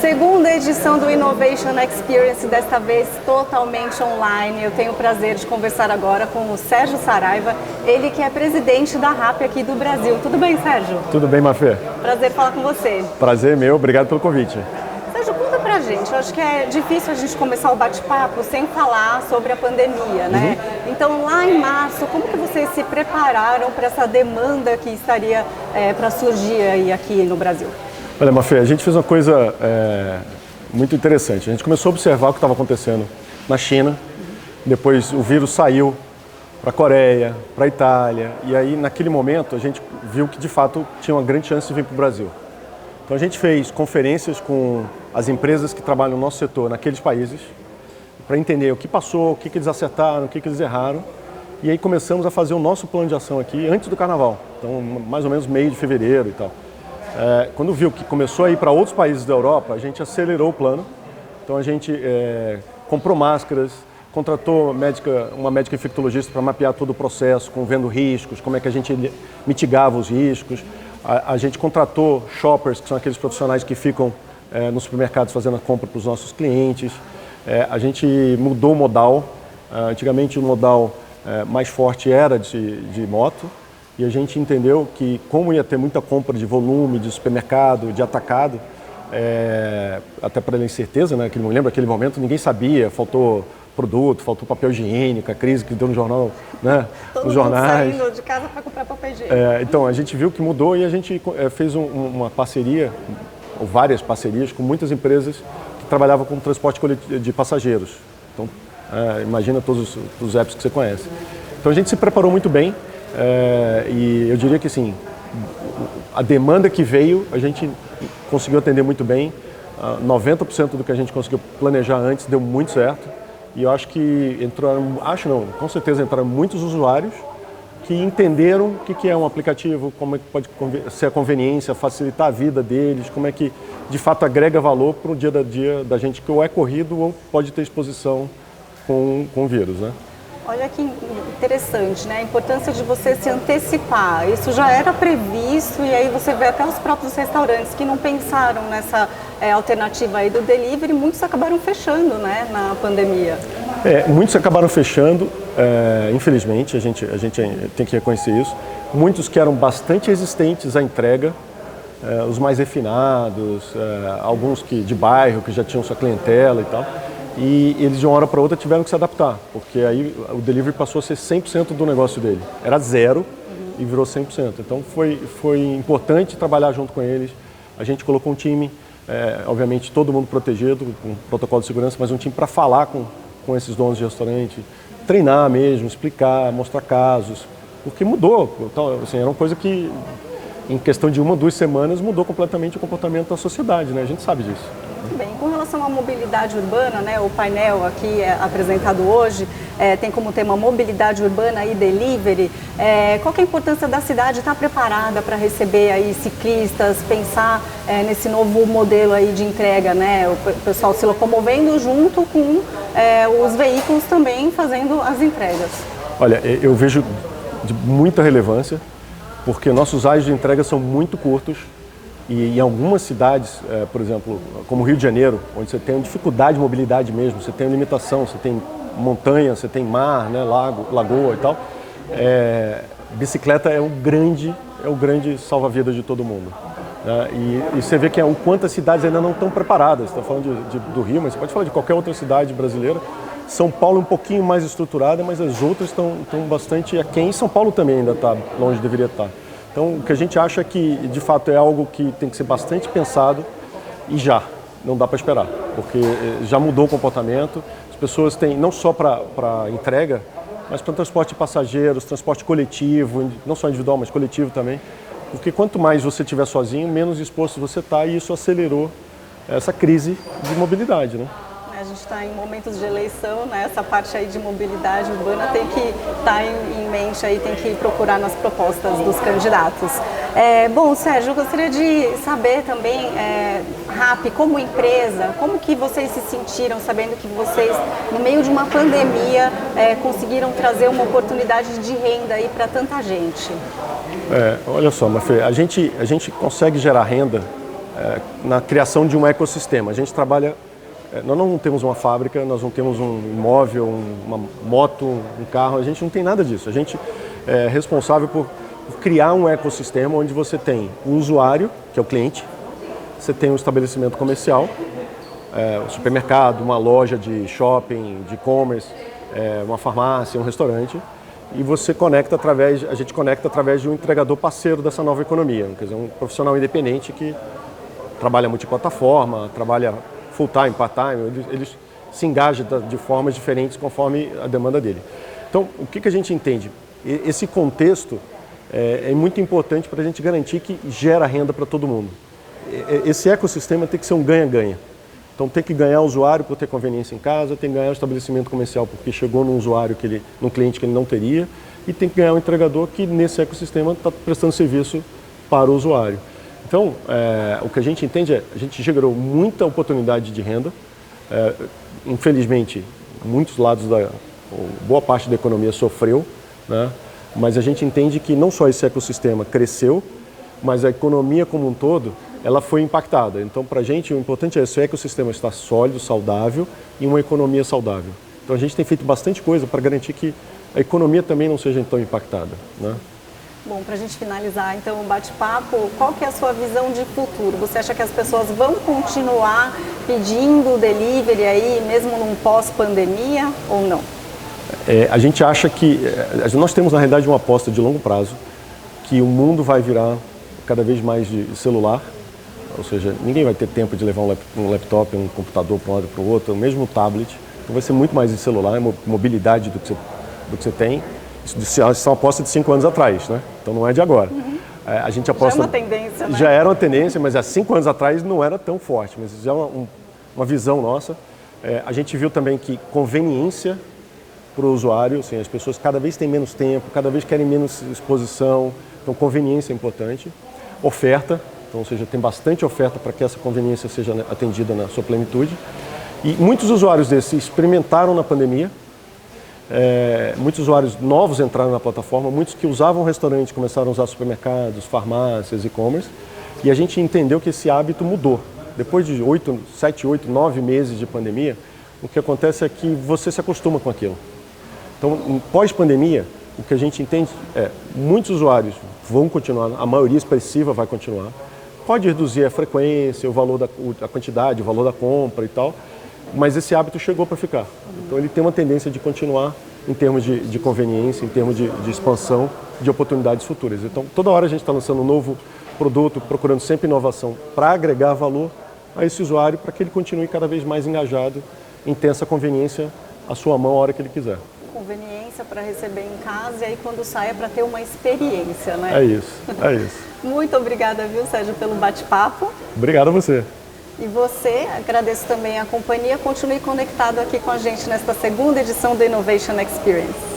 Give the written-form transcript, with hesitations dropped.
Segunda edição do Innovation Experience, desta vez totalmente online. Eu tenho o prazer de conversar agora com o Sérgio Saraiva, ele que é presidente da RAP aqui do Brasil. Tudo bem, Sérgio? Tudo bem, Mafê? Prazer falar com você. Prazer meu, obrigado pelo convite. Sérgio, conta pra gente, eu acho que é difícil a gente começar o bate-papo sem falar sobre a pandemia, né? Então, lá em março, como que vocês se prepararam para essa demanda que estaria para surgir aí aqui no Brasil? Olha, Mafê, a gente fez uma coisa muito interessante. A gente começou a observar o que estava acontecendo na China, depois o vírus saiu para a Coreia, para a Itália, e aí naquele momento a gente viu que de fato tinha uma grande chance de vir para o Brasil. Então a gente fez conferências com as empresas que trabalham no nosso setor naqueles países, para entender o que passou, o que eles acertaram, o que eles erraram, e aí começamos a fazer o nosso plano de ação aqui antes do Carnaval, então mais ou menos meio de fevereiro e tal. Quando viu que começou a ir para outros países da Europa, a gente acelerou o plano. Então a gente comprou máscaras, contratou uma médica infectologista para mapear todo o processo, vendo riscos, como é que a gente mitigava os riscos. A gente contratou shoppers, que são aqueles profissionais que ficam nos supermercados fazendo a compra para os nossos clientes. A gente mudou o modal. Antigamente o modal mais forte era de moto. E a gente entendeu que, como ia ter muita compra de volume, de supermercado, de atacado, até para a incerteza, né? Que não lembra aquele momento, ninguém sabia, faltou produto, faltou papel higiênico, a crise que deu no jornal, né? Nos jornais. Saindo de casa para comprar papel higiênico. Então, a gente viu que mudou e a gente fez uma parceria, ou várias parcerias, com muitas empresas que trabalhavam com transporte de passageiros. Então, imagina todos os apps que você conhece. Então, a gente se preparou muito bem. E eu diria que assim, a demanda que veio, a gente conseguiu atender muito bem. 90% do que a gente conseguiu planejar antes deu muito certo. E eu acho que com certeza entraram muitos usuários que entenderam o que é um aplicativo, como é que pode ser a conveniência, facilitar a vida deles, como é que de fato agrega valor para o dia a dia da gente que ou é corrido ou pode ter exposição com o vírus, né? Olha que interessante, né? A importância de você se antecipar. Isso já era previsto e aí você vê até os próprios restaurantes que não pensaram nessa alternativa aí do delivery, muitos acabaram fechando, né, na pandemia. Muitos acabaram fechando, infelizmente, a gente tem que reconhecer isso. Muitos que eram bastante resistentes à entrega, os mais refinados, alguns de bairro, que já tinham sua clientela e tal. E eles de uma hora para outra tiveram que se adaptar, porque aí o delivery passou a ser 100% do negócio dele. Era zero e virou 100%. Então foi importante trabalhar junto com eles. A gente colocou um time, obviamente todo mundo protegido, com protocolo de segurança, mas um time para falar com esses donos de restaurante, treinar mesmo, explicar, mostrar casos, porque mudou. Então, assim, era uma coisa que em questão de 1 ou 2 semanas mudou completamente o comportamento da sociedade, né? A gente sabe disso. Muito bem. Com relação à mobilidade urbana, né, o painel aqui apresentado hoje tem como tema mobilidade urbana e delivery. Qual que é a importância da cidade estar preparada para receber aí ciclistas, pensar nesse novo modelo aí de entrega, né? O pessoal se locomovendo junto com os veículos também fazendo as entregas. Olha, eu vejo de muita relevância, porque nossos áreas de entrega são muito curtos. E em algumas cidades, por exemplo, como o Rio de Janeiro, onde você tem dificuldade de mobilidade mesmo, você tem limitação, você tem montanha, você tem mar, né, lagoa e tal, bicicleta é o grande salva-vidas de todo mundo. E você vê que o quanto as cidades ainda não estão preparadas. Você está falando do Rio, mas você pode falar de qualquer outra cidade brasileira. São Paulo é um pouquinho mais estruturada, mas as outras estão bastante aquém. São Paulo também ainda está longe, deveria estar. Então, o que a gente acha é que, de fato, é algo que tem que ser bastante pensado e não dá para esperar, porque já mudou o comportamento, as pessoas têm, não só para entrega, mas para transporte de passageiros, transporte coletivo, não só individual, mas coletivo também, porque quanto mais você estiver sozinho, menos exposto você está e isso acelerou essa crise de mobilidade, né? A gente está em momentos de eleição, né? Essa parte aí de mobilidade urbana tem que estar em mente aí, tem que procurar nas propostas dos candidatos. Bom, Sérgio, eu gostaria de saber também, RAP, como empresa, como que vocês se sentiram sabendo que vocês, no meio de uma pandemia, conseguiram trazer uma oportunidade de renda aí para tanta gente? Olha só, Mafê, a gente consegue gerar renda na criação de um ecossistema. A gente trabalha, nós não temos uma fábrica, nós não temos um imóvel, uma moto, um carro, a gente não tem nada disso. A gente é responsável por criar um ecossistema onde você tem o usuário, que é o cliente, você tem um estabelecimento comercial, um supermercado, uma loja de shopping, de e-commerce, uma farmácia, um restaurante, e a gente conecta através de um entregador parceiro dessa nova economia, quer dizer, um profissional independente que trabalha multiplataforma, trabalha full-time, part-time, eles se engajam de formas diferentes conforme a demanda dele. Então, o que a gente entende? Esse contexto é muito importante para a gente garantir que gera renda para todo mundo. Esse ecossistema tem que ser um ganha-ganha. Então tem que ganhar o usuário por ter conveniência em casa, tem que ganhar o estabelecimento comercial porque chegou num usuário, num cliente que ele não teria, e tem que ganhar o entregador que nesse ecossistema está prestando serviço para o usuário. Então, o que a gente entende a gente gerou muita oportunidade de renda. Infelizmente, muitos lados boa parte da economia sofreu, né? Mas a gente entende que não só esse ecossistema cresceu, mas a economia como um todo, ela foi impactada. Então, para a gente, o importante é esse ecossistema estar sólido, saudável e uma economia saudável. Então, a gente tem feito bastante coisa para garantir que a economia também não seja tão impactada, né? Bom, para a gente finalizar, então, o bate-papo, qual que é a sua visão de futuro? Você acha que as pessoas vão continuar pedindo delivery aí, mesmo num pós-pandemia, ou não? A gente acha que... nós temos, na realidade, uma aposta de longo prazo, que o mundo vai virar cada vez mais de celular, ou seja, ninguém vai ter tempo de levar um laptop, um computador para um lado para o outro, mesmo um tablet. Então vai ser muito mais de celular, mobilidade do que você tem. Isso é uma aposta de 5 anos atrás, né? Então não é de agora. A gente aposta, já é uma tendência, né? Já era uma tendência, mas há 5 anos atrás não era tão forte, mas já é uma visão nossa. A gente viu também que conveniência para o usuário, assim, as pessoas cada vez têm menos tempo, cada vez querem menos exposição, então conveniência é importante. Oferta, então, ou seja, tem bastante oferta para que essa conveniência seja atendida na sua plenitude. E muitos usuários desses experimentaram na pandemia, muitos usuários novos entraram na plataforma, muitos que usavam restaurante começaram a usar supermercados, farmácias, e-commerce, e a gente entendeu que esse hábito mudou. Depois de 7, 8, 9 meses de pandemia, o que acontece é que você se acostuma com aquilo. Então, pós-pandemia, o que a gente entende muitos usuários vão continuar, a maioria expressiva vai continuar. Pode reduzir a frequência, o valor a quantidade, o valor da compra e tal, mas esse hábito chegou para ficar. Então ele tem uma tendência de continuar em termos de conveniência, em termos de expansão, de oportunidades futuras. Então toda hora a gente está lançando um novo produto, procurando sempre inovação para agregar valor a esse usuário, para que ele continue cada vez mais engajado em ter essa conveniência à sua mão a hora que ele quiser. Conveniência para receber em casa e aí quando sai é para ter uma experiência, né? É isso. Muito obrigada, viu, Sérgio, pelo bate-papo. Obrigado a você. E você, agradeço também a companhia. Continue conectado aqui com a gente nesta segunda edição do Innovation Experience.